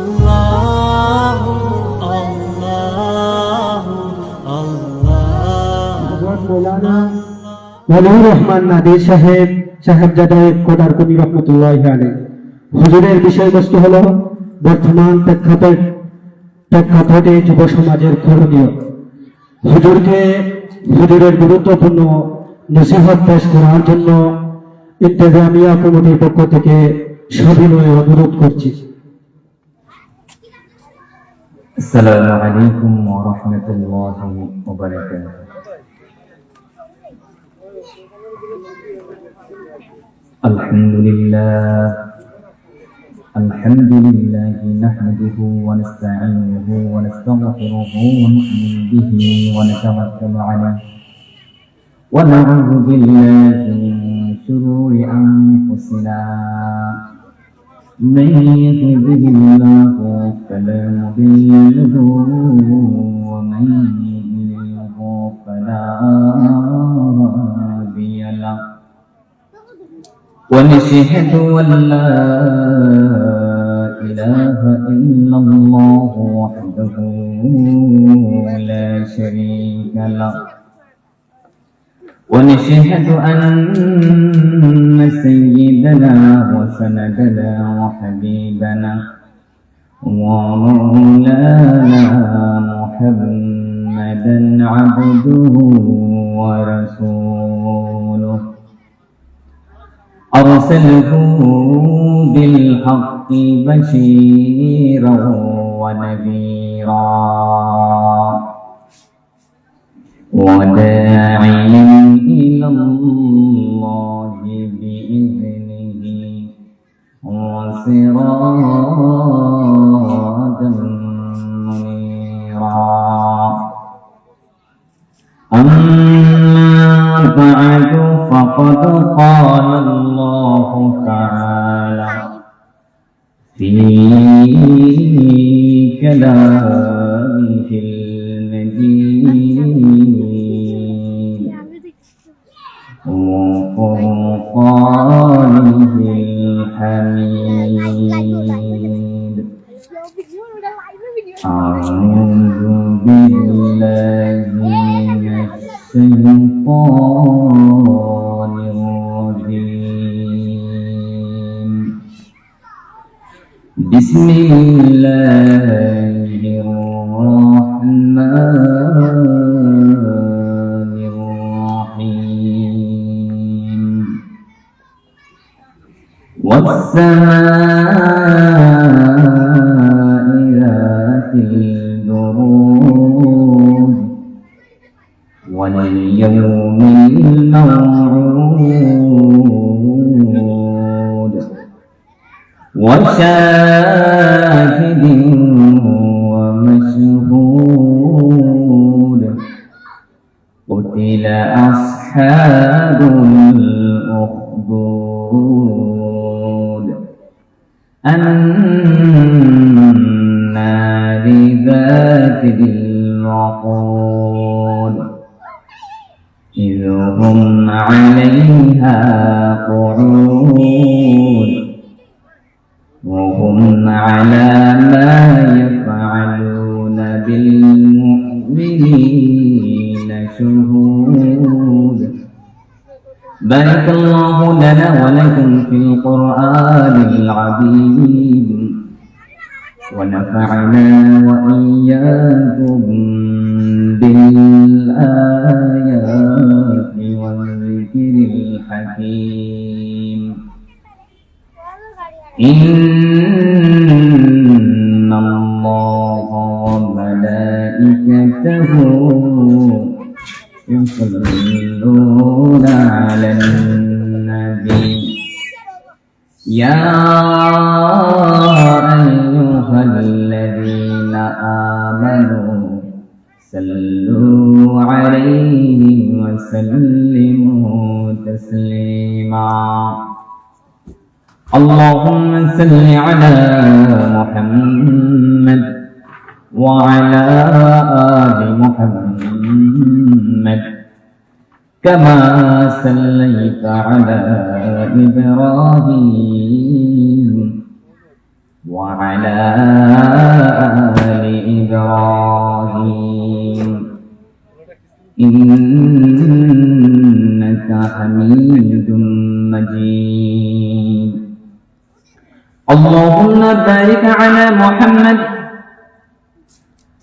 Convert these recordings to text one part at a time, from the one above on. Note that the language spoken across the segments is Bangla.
আল্লাহু আল্লাহু আল্লাহু মনিউর রহমান নাদির সাহেবজাদা কোদারকুনি রহমতুল্লাহ আলাইহি। হুজুরের বিষয়বস্তু হলো বর্তমান প্রেক্ষাপটে যুব সমাজের করণীয়। হুজুরের গুরুত্বপূর্ণ নসিহত পেশ করার জন্য ইন্তেজামিয়া কমিটির পক্ষ থেকে সবিনয়ে অনুরোধ করছি। আসসালামু আলাইকুম ওয়া রাহমাতুল্লাহি ওয়া বারাকাতুহু। আলহামদুলিল্লাহ নাহমাদুহু ওয়া নাস্তাঈনুহু ওয়া নাস্তাগফিরুহু ওয়া নু'মিনু বিহি ওয়া নাতাওয়াক্কালু আলাইহি ওয়া না'উযু বিল্লাহি মিন শুরুরি আনফুসিনা من يهده الله فلا مضل له ومن يضلله فلا هادي له ونشهد أن لا إله إلا الله وحده لا شريك له ونشهد أن سيدنا وسندنا وحبيبنا ومولانا محمدا عبده ورسوله أرسله بالحق بشيرا ونذيرا وداعيا إلى الله بإذنه وسراجا منيرا أما بعد فقد قال الله تعالى في كلامه المجيد وفرقانه الحميد أعوذ بالله من الشيطان الرجيم بسم الله الرحمن الرحيم والسماء ذات البروج واليوم الموعود وشاهد ومشهود قتل أصحاب الأخدود النار ذات الوقود إذ هم عليها قعود وهم على ما يفعلون بالمؤمنين شهود بارك الله لنا ولكم في القرآن العظيم ونفعنا وإياكم بالآيات والذكر الحكيم إن الله وملائكته يصلون على النبي يا أيها الذين آمنوا صلوا عليه وسلموا تسليما اللهم صل على محمد وعلى آل محمد كما صليت على إبراهيم وعلى آل إبراهيم إنك حميد مجيد اللهم بارك على محمد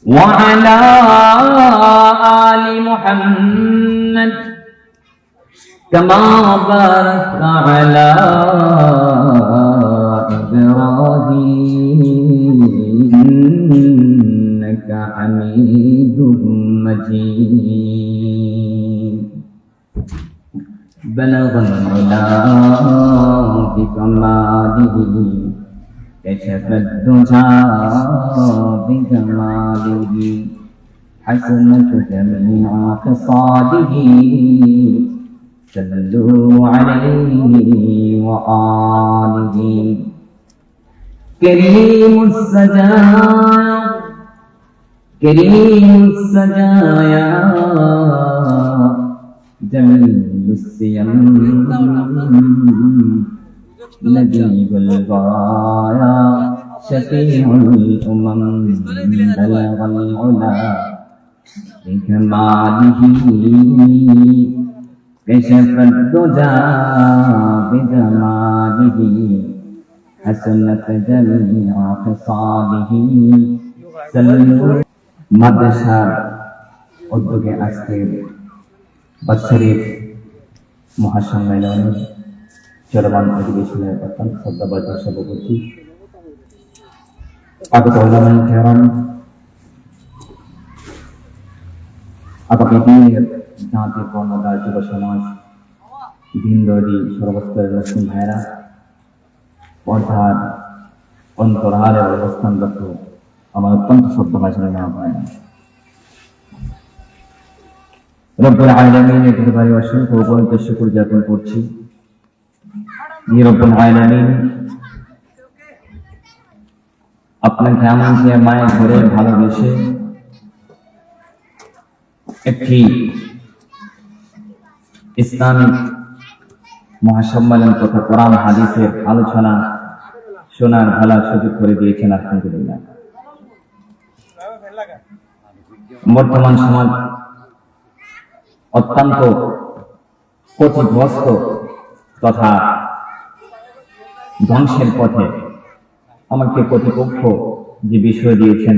وعلى آل محمد كما باركت على إبراهيم إنك حميد مجيد بلغ العلا بكماله كشف الدجى بجماله حسنت جميع خصاله صلوا عليه وآله كريم السجايا جميل السيم لذيذ البرايا شفيع الأمم بلغ العلا بكماله كشف الدجى بجماله حسنت جميع خصاله মাদ্রাসার উদ্যোগে আজকের বাৎসরিক মহাসম্মেলনে চলমান অধিবেশনের অত্যন্ত শ্রদ্ধাভাজন সভাপতি আগত উলামায়ে কেরাম, আগামী দিনের জাতীয় কর্মদার যুব সমাজ, দিনদর্দী সর্বস্তরের মুসলিম ভাইরা, পর্দার অন্তরালের অবস্থানরত আমার অত্যন্ত শ্রদ্ধাভাজন রব্বুল আলামিনের দরবারে অসংখ্য অগণিত শুকর জ্ঞাপন করছি। হে রব্বুল আলামিন, আপনাকে আমাকে মায়ের ঘরে ভালোবেসে একটি ইসলামিক মহাসম্মেলন তথা কোরআন হাদিসের আলোচনা শোনার ভালো সুযোগ করে দিয়েছেন, আলহামদুলিল্লাহ। বর্তমান সমাজ অত্যন্ত ক্ষতিগ্রস্ত তথা ধ্বংসের পথে। আমাকে কর্তৃপক্ষ যে বিষয় দিয়েছেন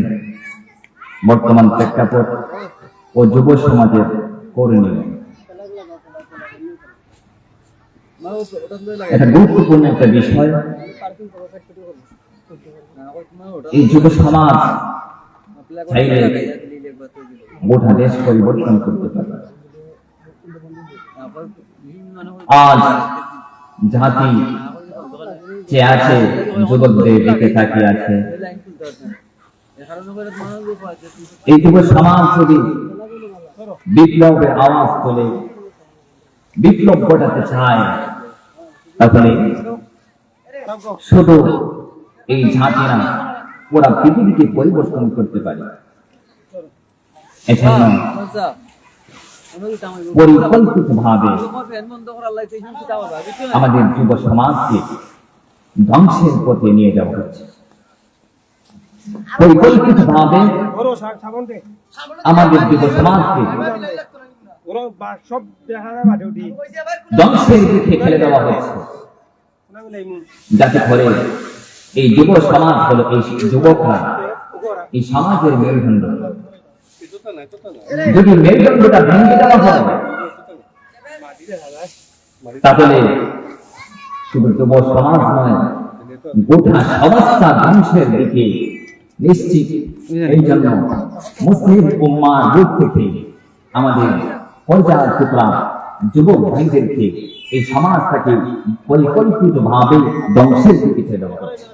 বর্তমান প্রেক্ষাপট ও যুব সমাজের করণীয়, এটা গুরুত্বপূর্ণ একটা বিষয়। এই যুব সমাজ চাইলে গোটা দেশ পরিবর্তন করতে পারে। আজ জাতি যে আছে যুবকদের দিকে তাকিয়ে আছে। এই যুব সমাজ যদি বিপ্লবের আওয়াজ তোলে, বিপ্লব ঘটাতে চায়, তাহলে শুধু এই জাতি না, পুরা পৃথিবীকে পরিবর্তন করতে পারে। এজন্য পরিকল্পিতভাবে আমাদের যুব সমাজকে ধ্বংসের পথে নিয়ে যাওয়া হচ্ছে। পরিকল্পিতভাবে আমাদের যুব সমাজকে ধ্বংসের দিকে ফেলে দেওয়া হচ্ছে, যাতে করে এই যুব সমাজ হলো, এই যুবকরা এই সমাজের মেরুদণ্ড। যদি মেরুদণ্ডটা ভেঙে দেওয়া হয়, তাহলে শুধু যুব সমাজ নয়, গোটা সমাজটা ধ্বংসের দিকে নিশ্চিত। এই জন্য মুসলিম উম্মার রূপ থেকে আমাদের পর্যায় টুকরা যুবক ভাইদেরকে এই সমাজটাকে পরিকল্পিতভাবে ধ্বংসের দিকে ঠেলে দেওয়া হচ্ছে।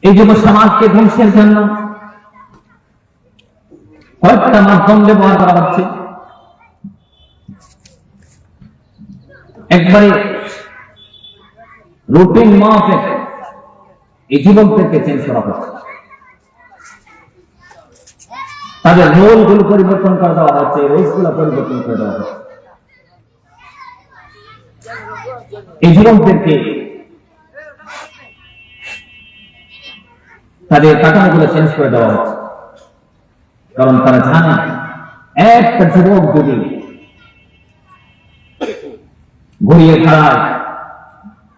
এই যুব সমাজকে ধ্বংসের জন্য কয়েকটা মাধ্যম ব্যবহার করা হচ্ছে। একবারে রুটিন মাফিক এই যুবকদেরকে চেঞ্জ করা হচ্ছে, তাদের রোলগুলো পরিবর্তন করে দেওয়া হচ্ছে, রোলগুলো পরিবর্তন করে দেওয়া হচ্ছে। এই যুবকদেরকে তাদের কাঠামোগুলো চেঞ্জ করে দেওয়া হচ্ছে। কারণ তারা জানে একটা যুবক যদি ঘুরিয়ে খাড়ায়,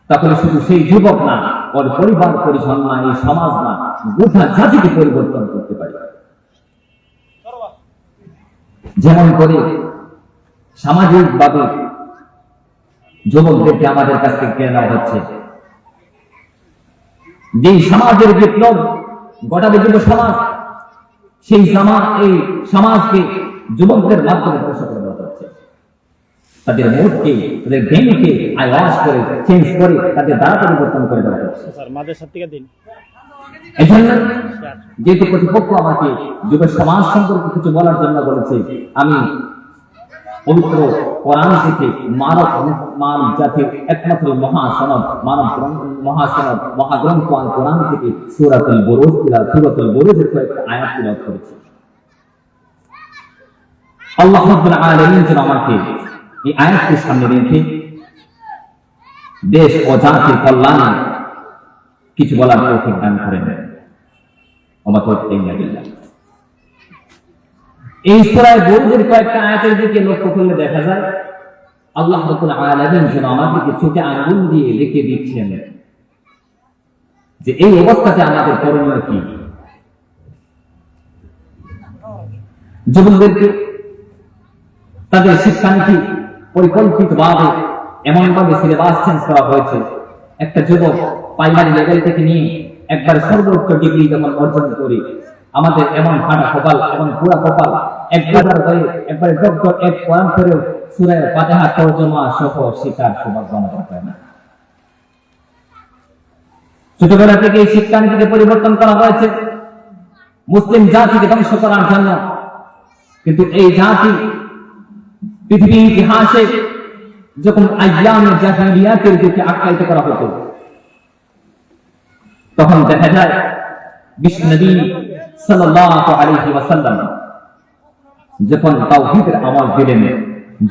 তাহলে শুধু সেই যুবক না, ওর পরিবার পরিজন না, এই সমাজ না, গোটা জাতিকে পরিবর্তন করতে পারে। যেমন করে সামাজিক ভাবে যুবকদেরকে আমাদের কাছ থেকে কেড়ে নেওয়া হচ্ছে। যে সমাজের বিপ্লব ঘটাবে যুব সমাজ, সেই এই সমাজকে যুবকদের মাধ্যমে ধ্বংস করে দেওয়া হচ্ছে। তাদের মুডকে, তাদের ব্রেনকে আইওয়াশ করে, চেঞ্জ করে, তাদের দ্বারা পরিবর্তন করে দেওয়া হচ্ছে। এজন্য যেহেতু প্রতিপক্ষ আমাকে যুব সমাজ সম্পর্কে কিছু বলার জন্য বলেছে, আমি পবিত্র কোরআন থেকে মানব জাতির একমাত্র মহাসনদ, মহাসনদ, মহাগ্রন্থ কোরআন থেকে সূরাতুল বুরুজের কয়েকটা আয়াত তিলাওয়াত করেছি। আল্লাহ রাব্বুল আলামিন যেন আমাকে এই আয়াতকে সামনে রেখে দেশ ও জাতির কল্যাণে কিছু বলার তৌফিক দান করেন। এই সূরা বুরুজের কয়েকটা আয়াতের দিকে লক্ষ্য করলে দেখা যায় আল্লাহ রাব্বুল আলামিন যেন আমাদেরকে চোখে আঙ্গুল দিয়ে রেখে দিচ্ছেন যে এই অবস্থাতে আমাদের করণীয় কি। যুবকদেরকে তাদের শিক্ষানীতি পরিকল্পিতভাবে এমনভাবে সিলেবাস চেঞ্জ করা হয়েছে, একটা যুবক প্রাইমারি লেভেল থেকে নিয়ে একবার সর্বোচ্চ ডিগ্রি যখন অর্জন করি, আমাদের এমন ফাটা কপাল, এমন পুরা কপাল, একবারে ডক্টর এক কোরআন করে সূরা ফাতিহা তরজমা সহ শিক্ষার সৌভাগ্য আমাদের হয় না। ছোটবেলা থেকে এই শিক্ষানীতিকে পরিবর্তন করা হয়েছে মুসলিম জাতিকে ধ্বংস করার জন্য। কিন্তু এই জাতি পৃথিবীর ইতিহাসে যখন আইয়ামে জাহিলিয়াতের দিকে আখ্যায়িত করা হতো, তখন দেখা যায় বিশ্বনবী সাল্লাল্লাহু আলাইহি ওয়াসাল্লাম যখন তাওহীদের আমল দিলেন,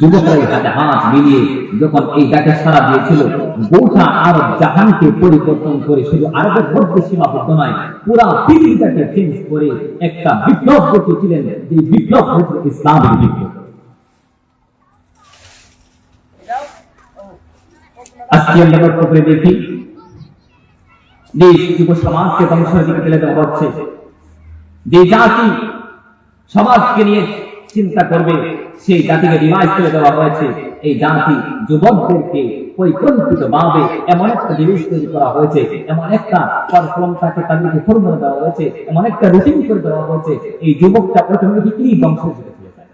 যুবকরাই হাতে হাত মিলিয়ে যখন এই ডাকে সাড়া দিয়েছিল, গোটা আরব জাহানকে পরিবর্তন করে শুধু আরবের মধ্যে সীমাবদ্ধ নয়, পুরা পৃথিবীটাকে চেঞ্জ করে একটা বিপ্লব ঘটিয়েছিলেন। এই বিপ্লব হচ্ছে ইসলামের বিপ্লব। আজকে আমরা লক্ষ্য করে দেখি যে যুব সমাজকে ধ্বংসের দিকে ঠেলে দেওয়া হচ্ছে। যে জাতি সমাজকে নিয়ে চিন্তা করবে সেই জাতিকে রিভাইজ করে দেওয়া হয়েছে। এই জাতি যুবকদেরকে পরিকল্পিতভাবে এমন একটা জিনিস তৈরি করা হয়েছে, এমন একটা পরিকল্পনাকে তাদেরকে ফর্মুলা দেওয়া হয়েছে, এমন একটা রুটিন করে দেওয়া হয়েছে, এই যুবকটা অটোমেটিকলি ধ্বংসের দিকে চলে যায়।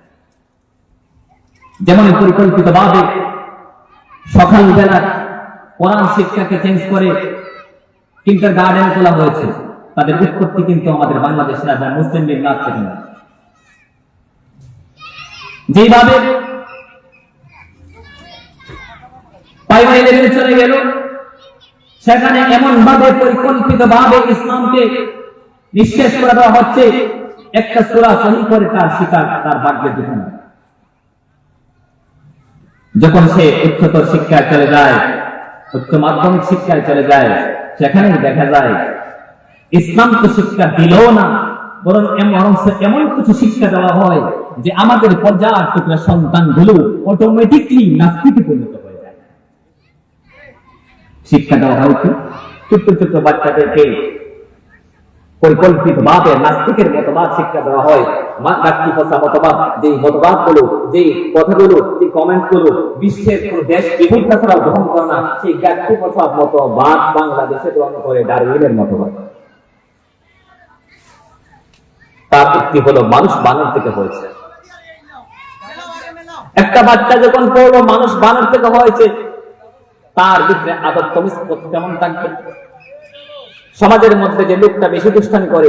যেমন পরিকল্পিতভাবে সকালবেলা কোরআন শিক্ষাকে চেঞ্জ করে কিন্ডারগার্টেন খোলা হয়েছে। তাদের উৎপত্তি কিন্তু আমাদের বাংলাদেশের এবং মুসলিম মিল্লাত থেকে না। যেভাবে প্রাইমারি লেভেলে চলে গেল, সেখানে এমন ভাবে পরিকল্পিত ভাবে ইসলামকে নিঃশেষ করে দেওয়া হচ্ছে, একটা সূরা সহি করে তার শিকার তার ভাগ্যের দিকে না। যখন সে উচ্চতর শিক্ষায় চলে যায়, উচ্চ মাধ্যমিক শিক্ষায় চলে যায়, সেখানে দেখা যায় ইসলাম তো শিক্ষা দিল না, বরং এমন কিছু শিক্ষা দেওয়া হয় যে আমাদের পর্যাপ্ত সন্তানগুলো অটোমেটিকলি নাস্তিকে পরিণত হয়ে যায়। শিক্ষা দেওয়া হয় কি ছোট্ট ছোট্ট বাচ্চাদেরকে পরিকল্পিত ভাবে নাস্তিকের মতবাদ শিক্ষা দেওয়া হয়। গাছটি পচা মতবাদ, যে মতবাদ গুলো, যে কথাগুলো, যে কমেন্ট গুলো বিশ্বের কোন দেশ বিভিন্ন ছাড়া গ্রহণ করে না, সেই গাছটি পচা মতবাদ বাংলাদেশে গ্রহণ করে ডারউইনের মতবাদ। তার একটি হলো মানুষ বানর থেকে হয়েছে। একটা বাচ্চা যখন পড়লো মানুষ বানর থেকে হয়েছে, তার ভিতরে আদব তমিজ কেমন থাকবে? সমাজের মধ্যে যে লোকটা বেশি দুষ্টামি করে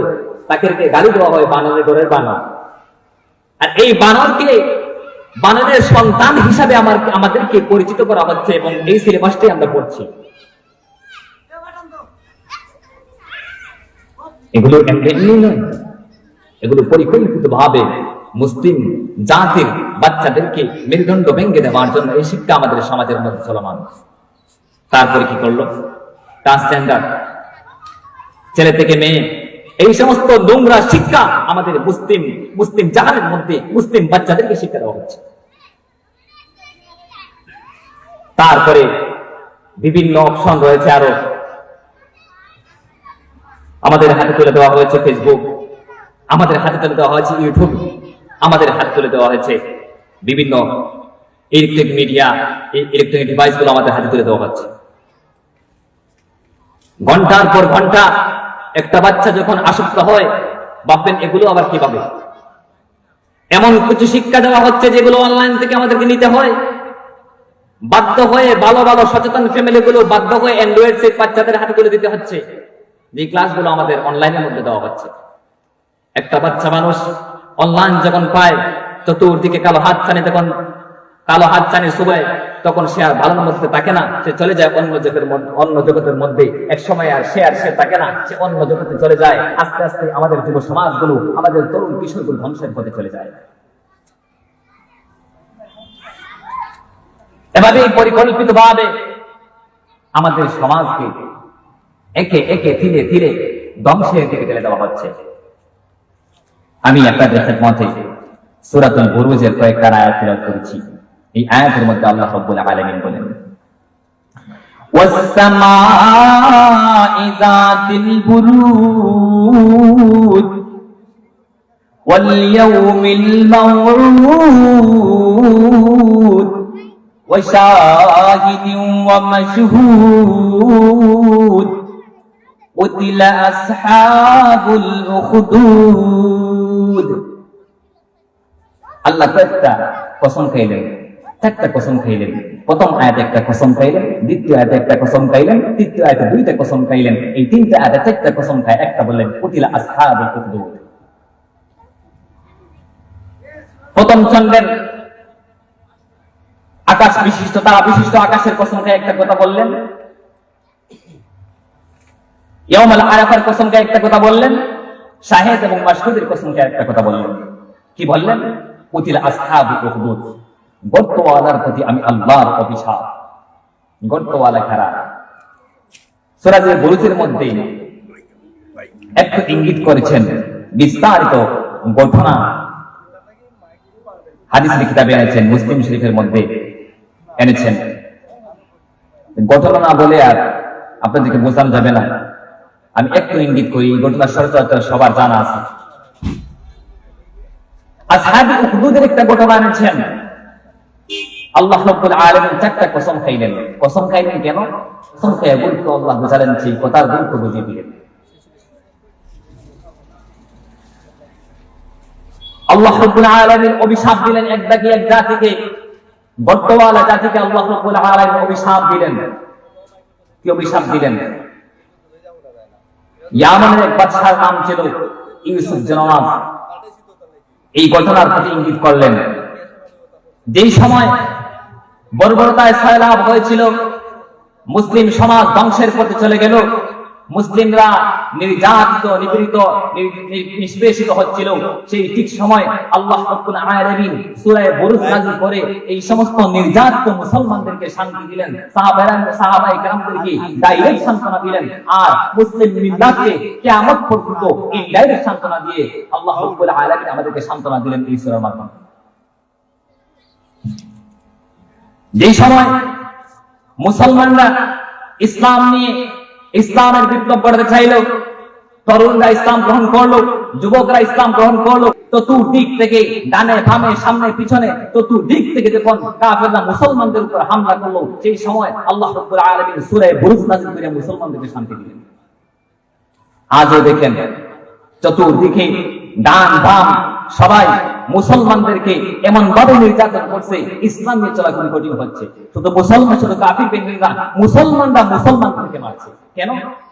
তাকে গালি দেওয়া হয় বানরের ঘরের বানর। আর এই বানরকে বানরের সন্তান হিসাবে আমাদেরকে পরিচিত করা হচ্ছে এবং এই সিলেবাসটাই আমরা পড়ছি। এগুলো এমনি নয়, এগুলো পরিকল্পিত ভাবে মুসলিম জাতির বাচ্চাদেরকে মেরুদণ্ড ভেঙে দেওয়ার জন্য এই শিক্ষা আমাদের সমাজের মধ্যে চলমান। তারপরে কি করলো? ট্রান্সজেন্ডার, ছেলে থেকে মেয়ে, এই সমস্ত নোংরা শিক্ষা আমাদের মুসলিম জাহানের মধ্যে মুসলিম বাচ্চাদেরকে শিক্ষা দেওয়া হচ্ছে। তারপরে বিভিন্ন অপশন রয়েছে আরো, আমাদের হাতে তুলে দেওয়া হয়েছে ফেসবুক, আমাদের হাতে তুলে দেওয়া হয়েছে ইউটিউব, আমাদের হাতে তুলে দেওয়া হয়েছে বিভিন্ন ইলেকট্রিক মিডিয়া, ইলেকট্রনিক ডিভাইস গুলো আমাদের হাতে তুলে দেওয়া হচ্ছে। ঘন্টার পর ঘন্টা একটা বাচ্চা যখন আসক্ত হয়, ভাববেন এগুলো আবার কিভাবে, এমন কিছু শিক্ষা দেওয়া হচ্ছে যেগুলো অনলাইন থেকে আমাদেরকে নিতে হয়। বাধ্য হয়ে ভালো ভালো সচেতন ফ্যামিলি গুলো বাধ্য হয়ে অ্যান্ড্রয়েড সেট বাচ্চাদের হাতে তুলে দিতে হচ্ছে, যে ক্লাসগুলো আমাদের অনলাইনের মধ্যে দেওয়া হচ্ছে। একটা বাচ্চা মানুষ অনলাইন যখন পায়, চতুর্দিকে কালো হাত ছানি শুভায়, তখন সে আর ভালোর মধ্যে থাকে না, সে চলে যায় অন্য জগতের মধ্যে। এক সময় আর সে থাকে না, সে অন্য জগতে চলে যায়। আস্তে আস্তে আমাদের যুব সমাজগুলো, আমাদের তরুণ কিশোরগুলো ধ্বংসের পথে চলে যায়। এভাবে পরিকল্পিত ভাবে আমাদের সমাজকে একে একে ধীরে ধীরে ধ্বংসের দিকে ঠেলে দেওয়া হচ্ছে। আমি আপনাদের মধ্যে সূরাতুল বুরুজের কয়েকটা আয়াত তেলাওয়াত করেছি। এই আয়াতের মধ্যে আল্লাহ রাব্বুল আলামিন বলেন, ওয়াস-সামাঈ যাতিল বুরুজ ওয়াল ইয়াউমিল মাউউদ ওয়া শাহিদিন ওয়া মাশহুদ উতিলা আসহাবুল উখদুদ। আল্লাহ কয়েকটা কসম খাইলেন, চারটা কসম খাইলেন। প্রথম আয়াতে একটা কসম খাইলেন, দ্বিতীয় আয়াতে একটা কসম খাইলেন, তৃতীয় আয়াতে দুইটা কসম খাইলেন, এই তিনটা আয়াতে চারটা কসম খায়, একটা বললেন উতিলা আসহাবুল উখদুদ। প্রথম খণ্ডের আকাশ বিশিষ্ট, তারা বিশিষ্ট আকাশের কসম খায় একটা কথা বললেন, ইয়াউমুল আরাফার কসম খায় একটা কথা বললেন, শাহিদ এবং মাশহুদের কসম খায় একটা কথা বললেন। কি বললেন? উতিলা আসহাবুল উখদুদ, গর্তওয়ালার প্রতি আমি আল্লাহর অভিশাপ। গর্তওয়ালা কারা? সূরা বুরুজের মধ্যে একটু ইঙ্গিত করেছেন, বিস্তারিত ঘটনা হাদিসের কিতাবে এনেছেন, মুসলিম শরীফের মধ্যে এনেছেন। ঘটনা না বলে আর আপনাদেরকে বোঝানো যাবে না, আমি একটু ইঙ্গিত করি। ঘটনা সচরাচর সবার জানা আছে। আসহাবুল উখদুদের একটা ঘটনা এনেছেন। আল্লাহ রাব্বুল আলামিন চারটা কসম খাইলেন। কসম খাইলেন কেন? কসম খেয়ে গুরুত্ব আল্লাহ বুঝালেন, সেই কথার গুরুত্ব বুঝিয়ে দিলেন। আল্লাহ রাব্বুল আলামিন অভিশাপ দিলেন এক জাতিকে, গর্তওয়ালা জাতিকে আল্লাহ রাব্বুল আলামিন অভিশাপ দিলেন। কি অভিশাপ দিলেন? ইয়ামানের এক বাদশার নাম ছিল ইউসুফ জনাব। এই ঘটনার প্রতি ইঙ্গিত করলেন। যেই সময় বর্বরতায় সয়লাব হয়েছিল, মুসলিম সমাজ ধ্বংসের পথে চলে গেল, মুসলিমরা নির্যাতিত, নিপীড়িত, নিষ্পেষিত হচ্ছিল, সেই ঠিক সময় আল্লাহ রাব্বুল আলামিন সূরা বুরুজ নাযিল করে এই সমস্ত নির্যাতিত মুসলমানদেরকে শান্তি দিলেন। সাহাবায়ে কেরামদেরকে ডাইরেক্ট সান্ত্বনা দিলেন, আর মুসলিম মিল্লাতকে কিয়ামত পর্যন্ত ইনডাইরেক্ট সান্ত্বনা দিয়ে আল্লাহ রাব্বুল আলামিন আমাদেরকে সান্ত্বনা দিলেন এই সূরার মাধ্যমে। যেই সময় মুসলমানরা ইসলাম নিয়ে ইসলামের বিপ্লব করতে চাইল, তরুণরা ইসলাম গ্রহণ করলো, যুবকরা ইসলাম গ্রহণ করলো, চতুর্দিক থেকে ডানে বামে সামনে পিছনে চতুর্দিক থেকে যখন কাফেররা মুসলমানদের উপর হামলা করলো, সেই সময় আল্লাহ রাব্বুল আলামিন সূরা বুরুজ নাযিল করে মুসলমানদেরকে শান্তি দিলেন। আজও দেখেন চতুর্দিকে ডান বাম সবাই মুসলমানদেরকে এমন ভাবে নির্যাতন করছে, ইসলাম নিয়ে চলা খুবই কঠিন হচ্ছে। শুধু কাফির বেঙ্গলিরা মুসলমানরা মুসলমানদেরকে মারছে। কেন?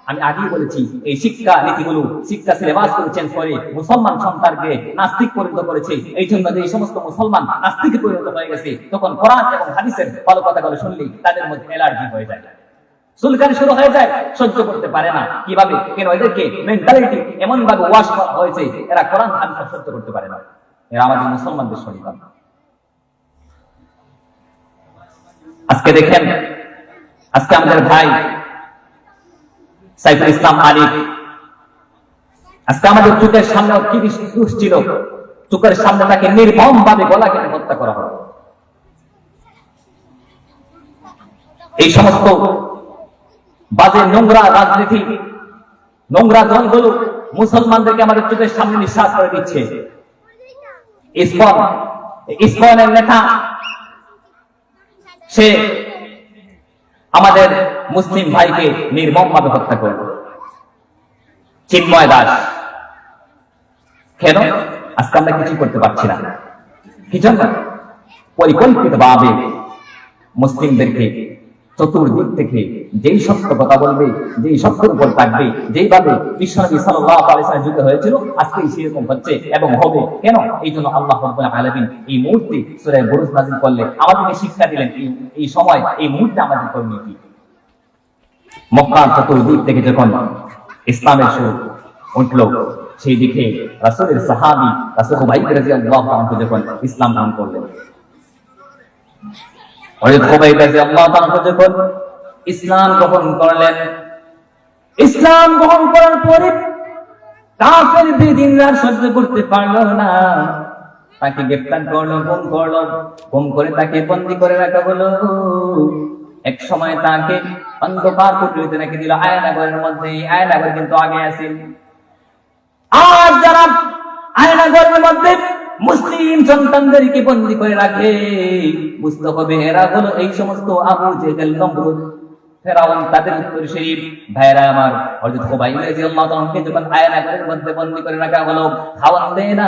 আমি আগেই বলেছি, এই শিক্ষা নীতিগুলো, শিক্ষা সিলেবাস গুলো চেঞ্জ করে মুসলমান সন্তানকে নাস্তিক পরিণত করেছে। এই জন্য যে এই সমস্ত মুসলমান নাস্তিকে পরিণত হয়ে গেছে, তখন কোরআন এবং হাদিসের ভালো কথাগুলো শুনলেই তাদের মধ্যে অ্যালার্জি হয়ে যায়, সুলকানি শুরু হয়ে যায়, সহ্য করতে পারে না। কিভাবে? কেন? এদেরকে মেন্টালিটি এমন ভাবে ওয়াশ করা হয়েছে, এরা কোরআন হাদিস সহ্য করতে পারে না। এরা আমাদের মুসলমানদের সন্তান। আজকে দেখেন, আজকে আমাদের ভাই সাইফুল ইসলাম আলিফ আজকে আমাদের চোখের সামনে কি দোষ ছিল, চোখের সামনে তাকে নির্মম ভাবে গলা কেটে হত্যা করা হলো। এই সমস্ত বাজে নোংরা রাজনীতি, নোংরা দলগুলো মুসলমানদেরকে আমাদের চোখের সামনে নিঃশ্বাস করে দিচ্ছে। ইসকনের নেতা সে আমাদের মুসলিম ভাইকে নির্মম ভাবে হত্যা করল। চিন্ময় দাস কেন? আজকে আমরা কিছু করতে পারছি না। কি জন্য? পরিকল্পিত ভাবে মুসলিমদেরকে চতুর্দিক থেকে যেই সত্য কথা বলবে, যেই সত্যের উপর থাকবে, যেইভাবে বিশ্বনবী সাল্লাল্লাহু আলাইহি ওয়াসাল্লাম যুদ্ধ হয়েছিল আজকেই সেরকম হচ্ছে এবং হবে। কেন? এই জন্য আল্লাহ রাব্বুল আলামিন এই মুহূর্তে সূরা বুরুজ নাযিল করলে আমাদেরকে শিক্ষা দিলেন এই সময়, এই মুহূর্তে আমাদের করণীয় কি। মক্কার চতুর্দিক থেকে যখন ইসলামের সুর উঠল, সেই দিকে রাসূলের সাহাবী রাসূল খুবাইব রাদিয়াল্লাহু আনহু যখন ইসলাম গ্রহণ করলেন, খুবাইব রাদিয়াল্লাহু আনহু যখন ইসলাম গ্রহণ করলেন, ইসলাম গ্রহণ করার পরে কাফের বেদিনরা সহ্য করতে পারল না, তাকে গ্রেফতার করলো, গুম করে তাকে বন্দী করে রাখা হলো। এক সময় তাকে অন্ধকার কুঠরিতে রেখে দিল আয়নাঘরের মধ্যে। আয়নাঘর কিন্তু আগে আছে। আর যারা আয়নাঘরের মধ্যে মুসলিম সন্তানদেরকে বন্দী করে রাখে, বুঝতে হবে এরা হলো এই সমস্ত আবু জেহেল, নমরুদ, ফেরাউন, তাদের উত্তরসূরি। ভাইরা আমার, হযরত খুবাইব রাদিয়াল্লাহু আনহুকে যখন আয়নাঘরের মধ্যে বন্দী করে রাখা হলো, খাওয়ান দেয় না,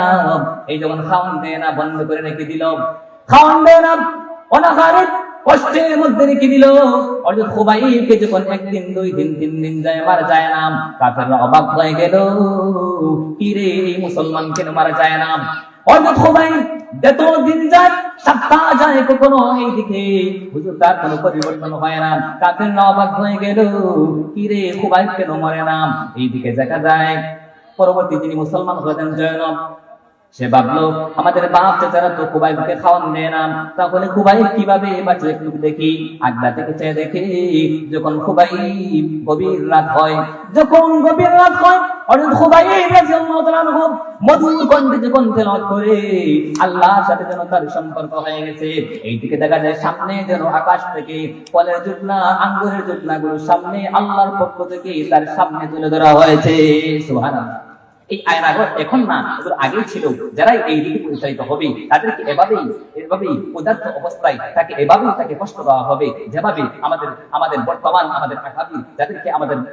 এই যখন খাওয়ান দেয় না, বন্ধ করে রেখে দিল, খাওয়ান দেয় না, অনাহারে কষ্টের মধ্যে রেখে দিল। হযরত খুবাইবকে যখন একদিন, দুই দিন, তিন দিন যায়, মারা যায় না, কাফেররা অবাক হয়ে গেল, কি রে এই মুসলমান কেন মারা যায় না? হযরত খুবাইব যত দিন যায়, সপ্তাহ যায়, কখনো এইদিকে হুজুর তার কোনো পরিবর্তন হয় না। কাফেররা অবাক হয়ে গেল, কি রে খুবাইব কেন মরে না? এইদিকে দেখা যায় পরবর্তী তিনি মুসলমান হলেন জয়নব। সে ভাবলো আমাদের বাপ চাচারা তো খুবাইবকে খাওয়ান দেয় না, তাহলে খুবাইব কিভাবে বাঁচে একটু দেখি। আগলা থেকে চেয়ে দেখে যখন খুবাইব গভীর রাত হয়, হযরত খুবাইব রাদিয়াল্লাহু তাআলা আনহু মধুর কণ্ঠে যখন তেলাওয়াত করে, আল্লাহর সাথে যেন তার সম্পর্ক হয়ে গেছে। এইদিকে দেখা যায় সামনে যেন আকাশ থেকে ফলের জুটনা, আঙ্গুরের জুটনাগুলো সামনে আল্লাহর পক্ষ থেকে তার সামনে তুলে ধরা হয়েছে। সুবহানাল্লাহ। এই আয়নাঘর এখন না, ওদের আগেই ছিল। যারা এই দিকে পরিচালিত হবে তাদেরকে এভাবেই পদার্থ অবস্থায় তাকে কষ্ট দেওয়া হবে, যেভাবে আমাদের বর্তমান আমাদের আকাবির যাদেরকে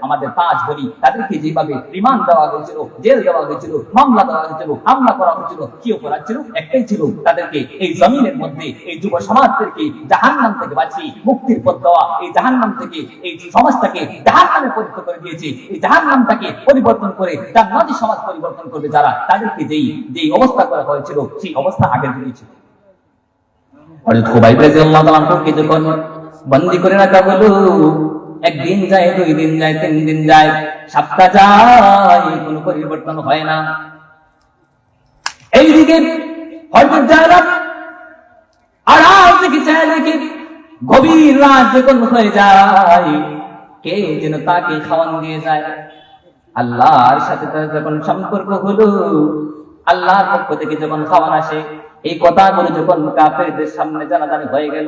আমাদের তাজ বলি, তাদেরকে যেভাবে রিমান্ড দেওয়া হয়েছিল, জেল দেওয়া হয়েছিল, মামলা দেওয়া হয়েছিল, হামলা করা হয়েছিল, কি অপরাধ ছিল? একটাই ছিল, তাদেরকে এই জমিনের মধ্যে এই যুব সমাজদেরকে জাহান্নাম থেকে বাঁচিয়ে মুক্তির পথ দেওয়া। এই জাহান্নাম থেকে এই সমাজটাকে জাহান্নামে পরিণত করে দিয়েছে, এই জাহান্নামটাকে পরিবর্তন করে জান্নাতি সমাজ পরিবর্তন করবে যারা, তাদেরকে যেই অবস্থা করা হয়েছিল সেই অবস্থা আগের দিনই ছিল। হযরত খুবাইব রাদিয়াল্লাহু তাআলা আনহুকে যখন বন্দী করে রাখা হলো, একদিন যায়, দুই দিন যায়, তিন দিন যায়, সপ্তাহ যায়, কোনো পরিবর্তন হয় না। এইদিকে হযরত জায়নব আর দিকে চায় দেখি গভীর রাত যখন হয়ে যায়, কে যেন তাকে খাওয়ান দিয়ে যায়। আল্লাহর সাথে তার যখন সম্পর্ক হলো, আল্লাহর পক্ষ থেকে যখন খাওয়ান আসে, এই কথাগুলো যখন কাফেরদের সামনে জানাজানি হয়ে গেল,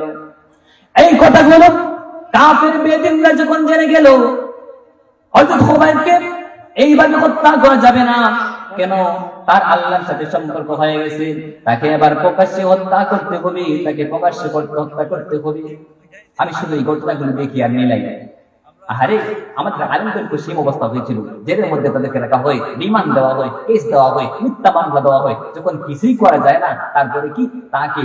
এই কথাগুলো কাফের বেদিনরা যখন জেনে গেল হযরত খুবাইবকে এইভাবে হত্যা করা যাবে না, কেন? তার আল্লাহর সাথে সম্পর্ক হয়ে গেছে, তাকে এবার প্রকাশ্যে হত্যা করতে হবে, তাকে প্রকাশ্যে হত্যা করতে হবে। আমি শুধু এই ঘটনাগুলো দেখি আর মিলাই। আরে আমাদের আলেমদেরকে সেই অবস্থা হয়েছিল, জেলের মধ্যে তাদেরকে রাখা হয়, রিমান্ড দেওয়া হয়, কেস দেওয়া হয়, মিথ্যা মামলা দেওয়া হয়, যখন কিছুই করা যায় না, তারপরে কি তাকে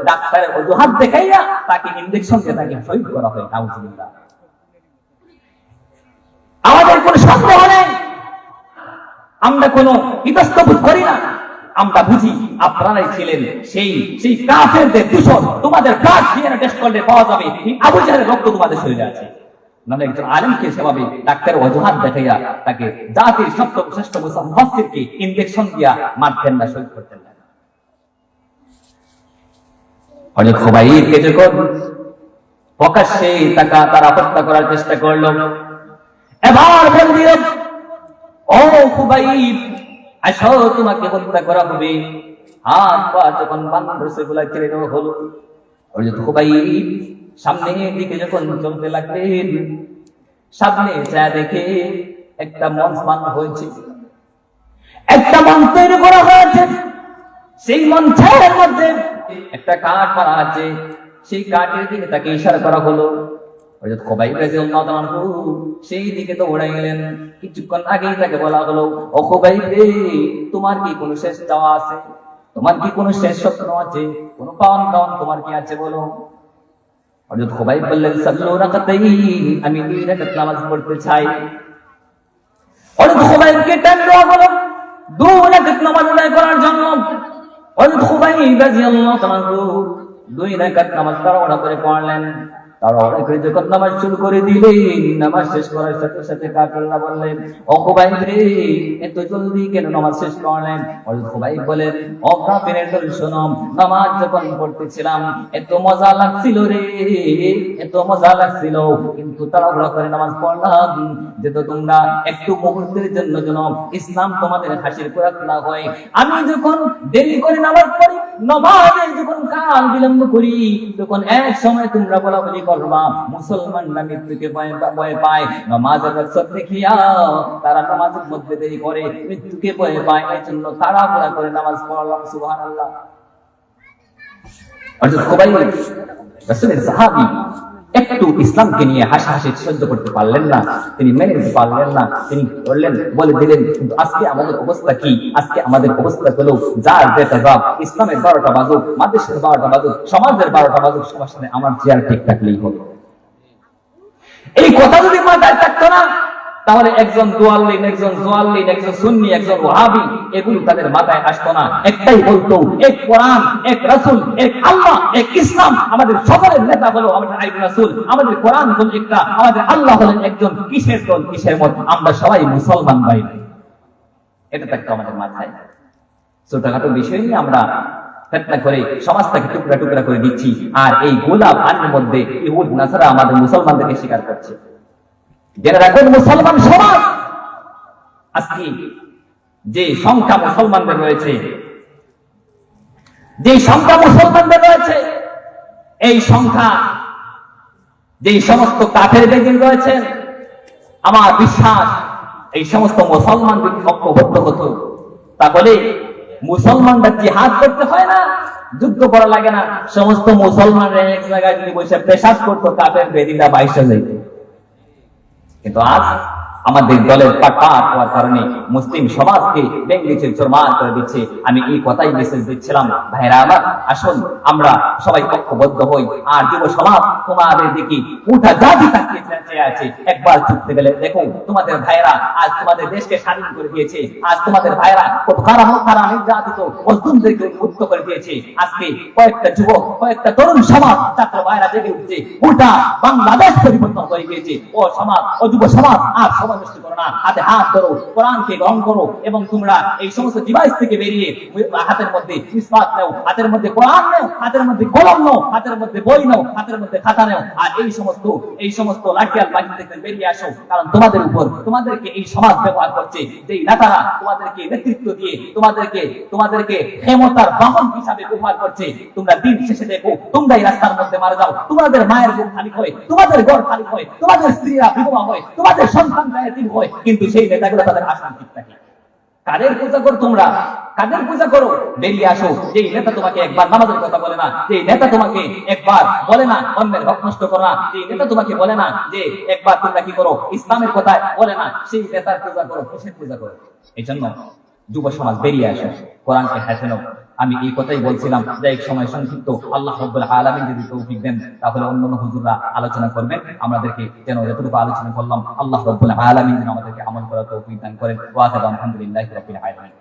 ডাক্তারের অজুহাত দেখাইয়া তাকে ইনজেকশন দিয়ে তাকে শহীদ করা হয়। নাউজুবিল্লাহ। আমাদের কোনো সন্দেহ নেই, আমরা কোনো ইতস্তবোধ করি না, আমরা বুঝি আপনারাই ছিলেন সেই কাফেরদের দূষণ। তোমাদের ব্লাড ডিএনএ টেস্ট করলে পাওয়া যাবে আবু জাহেলের রক্ত তোমাদের শরীরে আছে। মানে একজন আলেমকে সেভাবে ডাক্তার অজুহাত দেখাইয়া তাকে জাতির শ্রেষ্ঠ মুফাসসিরকে ইনজেকশন দিয়া মারতেন না, শহীদ করতেন না। হযরত খুবাইবকে যখন প্রকাশ্যে তারা হত্যা করার চেষ্টা করলো, এবার বলল, ও খুবাইব, আসো তোমাকে হত্যা করা হবে। হাত পা যখন বান্ধব সেগুলা ছেড়ে দেওয়া হলো, হযরত খুবাইব সামনের দিকে যখন চলতে লাগলেন, সামনে যা দেখে একটা মঞ্চ বানানো হয়েছে, একটা মঞ্চ তৈরি করা হয়েছে। সেই মঞ্চের মধ্যে একটা কাঠ মারা আছে, সেই কাঠের দিকে তাকে ইশারা করা হলো। হযরত খুবাইব রাদিয়াল্লাহু তাআলা আনহু সেই দিকে তো দৌড়ে গেলেন। কিছুক্ষণ আগেই তাকে বলা হলো, ও খুবাইব রে, তোমার কি কোনো শেষ চাওয়া আছে? তোমার কি কোনো শেষ স্বপ্ন আছে? কোনো পাওয়ান দাওয়ান তোমার কি আছে বলো? হযরত খুবাইব বললেন, সাল্লু রাকাতাইন, আমি 2 রাকাত নামাজ পড়তে চাই। হযরত খুবাইবকে টান দেওয়া হলো 2 রাকাত নামাজ আদায় করার জন্য। হযরত খুবাইব রাদিয়াল্লাহু তাআলা 2 রাকাত নামাজ তাড়াহুড়া করে পড়লেন। তাড়াহুড়া করে যখন নামাজ শুরু করে দিলেন, নামাজ শেষ করার সাথে সাথে কাফেররা বললেন, ও খুবাইব রে, এত জলদি কেন নামাজ শেষ করলেন? হযরত খুবাইব বলেন, ও কাফেরের দল শোনো, নামাজ যখন পড়তেছিলাম এত মজা লাগছিল রে, এত মজা লাগছিল, কিন্তু তাড়াহুড়া করে নামাজ পড়লাম যেন তোমরা একটু মুহূর্তের জন্য যেন ইসলাম তোমাদের হাসির খোরাক না হয়। আমি যখন দেরি করে নামাজ পড়ি, নামাজে যখন কাল বিলম্ব করি, তখন এক সময় তোমরা বলাবলি করবা মুসলমানরা মৃত্যুকে ভয় পায়, নামাজের রাসূল দেখিয়া তারা নামাজের মধ্যে দেরি করে, মৃত্যুকে ভয় পায়, এই জন্য তাড়াহুড়া করে নামাজ পড়লাম। সুবহানাল্লাহ। হযরত খুবাইব রাসূলের সাহাবী একটু ইসলামকে নিয়ে হাসাহাসি সহ্য করতে পারলেন না, তিনি মেনে নিতে পারলেন না। তিনি বলে দিলেন, কিন্তু আজকে আমাদের অবস্থা কি? আজকে আমাদের অবস্থা হলো, যার যেটা বাপ, ইসলামের 12টা বাজুক, মাদ্রাসার 12টা বাজুক, সমাজের 12টা বাজুক, সবার সাথে আমার চেয়ার ঠিক থাকলেই হবে। এই কথা যদি মাথায় থাকতো না, তাহলে একজন দুয়াল্লিন, একজন জোয়াল্লিন, একজন সুন্নি, একজন ওয়াহাবি, এগুলো তাদের মাথায় আসতো না। একটাই বলতো, এক কোরআন, এক রাসূল, এক আল্লাহ, এক ইসলাম। আমাদের সকলের নেতা হলো আমাদের আইবুল রাসূল, আমাদের কোরআন হলো একটা, আমাদের আল্লাহ হলেন একজন। কিসের দল, কিসের মত? আমরা সবাই মুসলমান ভাই। এটা থাকতো আমাদের মাথায়। ছোটখাটো বিষয় নিয়ে আমরা ফিতনা করে সমাজটাকে টুকরা টুকরা করে দিচ্ছি, আর এই গোলাপ আনের মধ্যে ইহুদ নাসারা আমাদের মুসলমানদেরকে স্বীকার করছে। যারা রাখুন মুসলমান সমাজ, আজকে যে সংখ্যা মুসলমানদের রয়েছে, যে সংখ্যা মুসলমানদের রয়েছে, এই সংখ্যা যে সমস্ত কাফের বেদিন রয়েছেন, আমার বিশ্বাস এই সমস্ত মুসলমানদের ঐক্যবদ্ধ হতো, তাহলে মুসলমানরা জিহাদ করতে হয় না, যুদ্ধ করা লাগে না। সমস্ত মুসলমানরা এক জায়গায় যদি বসে পেশাব করতো, কাফের বেদিনরা 22 যাইত। কিন্তু আজ আমাদের দলের পাটপাট হওয়ার কারণে মুসলিম সমাজকে বেঙ্গলিছে চোরমার করে দিচ্ছে। আমি এই কথাই মেসেজ দিচ্ছিলাম, ভাইরা আমার, আসুন আমরা সবাই ঐক্যবদ্ধ হই। আর যুব সমাজ তোমাদের দিকে উঠা জাতি তাকিয়ে চেয়ে আছে। একবার চুপতে গেলে দেখো, তোমাদের ভাইরা আজ তোমাদের দেশকে স্বাধীন করে দিয়েছে। আজ তোমাদের ভাইরা কত কারা নির্যাতিত মজলুমদেরকে মুক্ত করে দিয়েছে। আজকে কয়েকটা যুবক, কয়েকটা তরুণ সমাজ, ছাত্র ভাইরা জেগে উঠছে, উল্টা বাংলাদেশ পরিবর্তন হয়ে গিয়েছে। ও সমাজ, ও যুব সমাজ, আর সময় নষ্ট করো না, হাতে হাত ধরো, কোরআনকে গ্রহণ করো, এবং তোমরা এই সমস্ত ডিভাইস থেকে বেরিয়ে হাতের মধ্যে মিসওয়াক নাও, হাতের মধ্যে কোরআন নাও, হাতের মধ্যে কলম নাও, হাতের মধ্যে বই নাও, হাতের মধ্যে খাতা নাও, আর এই সমস্ত লাঠিয়াল বাহিনী থেকে বেরিয়ে আসো। কারণ তোমাদের উপর, তোমাদেরকে এই সমাজ ব্যবহার করছে, যেই নেতারা তোমাদেরকে নেতৃত্ব দিয়ে তোমাদেরকে ক্ষমতার বাহন হিসাবে ব্যবহার করছে। তোমরা দিন শেষে দেখো, তোমরাই রাস্তার মধ্যে মারা যাও, তোমাদের মায়ের বুক খালি হয়, তোমাদের ঘর খালি হয়, তোমাদের স্ত্রীরা বিধবা হয়, তোমাদের সন্তান এতিম হয়, কিন্তু সেই নেতাগুলো তাদের আসন ঠিক থাকে। কাদের পূজা করো তোমরা? কাদের পূজা করো? বেরিয়ে আসো। যে নেতা তোমাকে একবার নামাজের কথা বলে না, যে নেতা তোমাকে একবার বলে না অন্যের হক নষ্ট করো না, যে নেতা তোমাকে বলে না যে একবার তোমরা কি করো, ইসলামের কথা বলে না, সেই নেতার পূজা করো, কিসের পূজা করো? এই জন্য যুব সমাজ বেরিয়ে আসো, কোরআনকে হাসে নাও। আমি এই কথাই বলছিলাম যে এক সময় সংক্ষিপ্ত, আল্লাহ রাব্বুল আলামিন যদি তৌফিক দেন তাহলে অন্যান্য হুজুররা আলোচনা করবেন। আমাদেরকে যেন যতটুকু আলোচনা করলাম, আল্লাহ রাব্বুল আলামিন যেন আমাদেরকে আমল করার তৌফিক দান করেন। ওয়া আলহামদুলিল্লাহি রাব্বিল আলামিন।